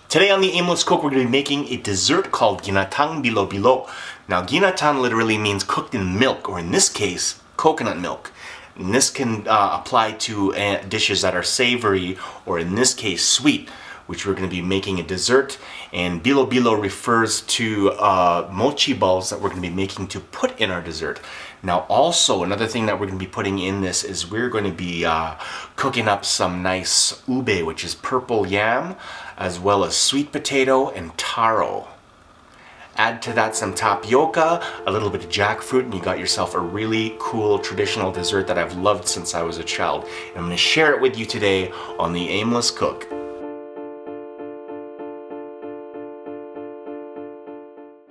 Today on the Aimless Cook, we're going to be making a dessert called Ginataang Bilo Bilo. Now, ginataang literally means cooked in milk, or in this case, coconut milk. And this can apply to dishes that are savory, or in this case, sweet, which we're going to be making a dessert. And bilo bilo refers to mochi balls that we're going to be making to put in our dessert. Now also, another thing that we're going to be putting in this is we're going to be cooking up some nice ube, which is purple yam, as well as sweet potato and taro. Add to that some tapioca, a little bit of jackfruit, and you got yourself a really cool traditional dessert that I've loved since I was a child. And I'm going to share it with you today on the Aimless Cook.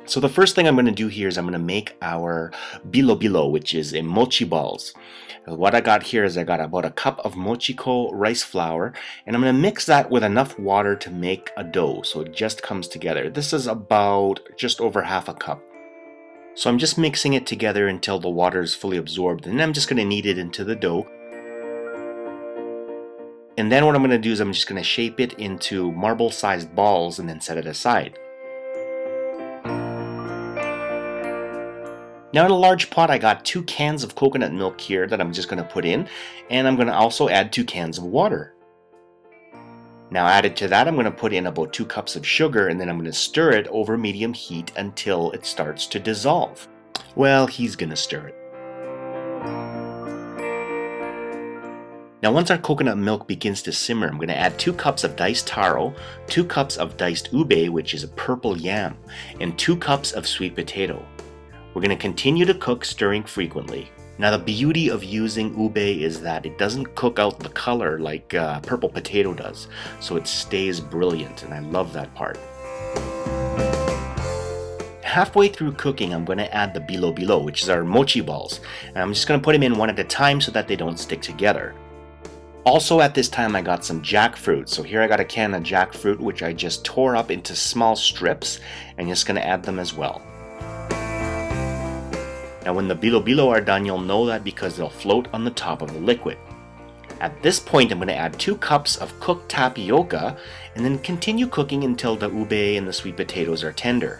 So the first thing I'm going to do here is I'm going to make our bilo bilo, which is a mochi balls. What I got here is I got about a cup of mochiko rice flour, and I'm going to mix that with enough water to make a dough so it just comes together. This is about just over half a cup. So I'm just mixing it together until the water is fully absorbed, and then I'm just going to knead it into the dough. And then what I'm going to do is I'm just going to shape it into marble-sized balls and then set it aside. Now in a large pot I got 2 cans of coconut milk here that I'm just going to put in, and I'm going to also add 2 cans of water. Now added to that I'm going to put in about 2 cups of sugar, and then I'm going to stir it over medium heat until it starts to dissolve. Well, he's going to stir it. Now once our coconut milk begins to simmer, I'm going to add 2 cups of diced taro, 2 cups of diced ube, which is a purple yam, and 2 cups of sweet potato. We're going to continue to cook, stirring frequently. Now the beauty of using ube is that it doesn't cook out the color like purple potato does, so it stays brilliant, and I love that part. Halfway through cooking, I'm going to add the bilo bilo, which is our mochi balls, and I'm just going to put them in one at a time so that they don't stick together. Also at this time I got some jackfruit, so here I got a can of jackfruit which I just tore up into small strips, and just going to add them as well. Now when the bilo bilo are done, you'll know that because they'll float on the top of the liquid. At this point I'm going to add 2 cups of cooked tapioca, and then continue cooking until the ube and the sweet potatoes are tender.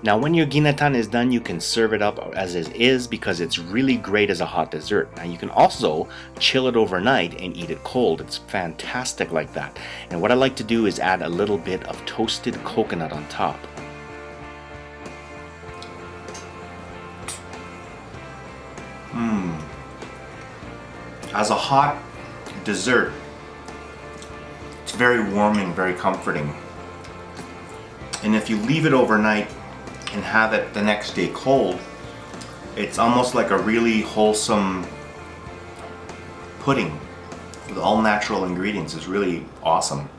Now when your ginataang is done, you can serve it up as it is because it's really great as a hot dessert. Now you can also chill it overnight and eat it cold. It's fantastic like that. And what I like to do is add a little bit of toasted coconut on top. As a hot dessert, it's very warming, very comforting. And if you leave it overnight and have it the next day cold, it's almost like a really wholesome pudding with all natural ingredients. It's really awesome.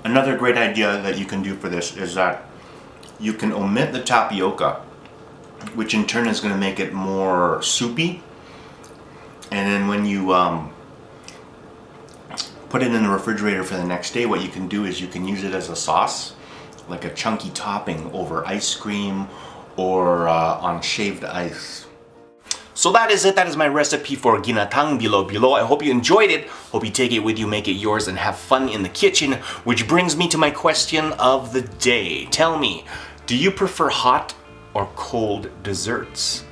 Another great idea that you can do for this is that you can omit the tapioca, which in turn is going to make it more soupy. And then when you put it in the refrigerator for the next day, what you can do is you can use it as a sauce, like a chunky topping over ice cream or on shaved ice. So that is it. That is my recipe for Ginataang Bilo Bilo. I hope you enjoyed it. Hope you take it with you, make it yours, and have fun in the kitchen. Which brings me to my question of the day. Tell me, do you prefer hot or cold desserts?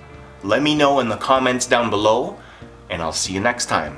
Let me know in the comments down below, and I'll see you next time.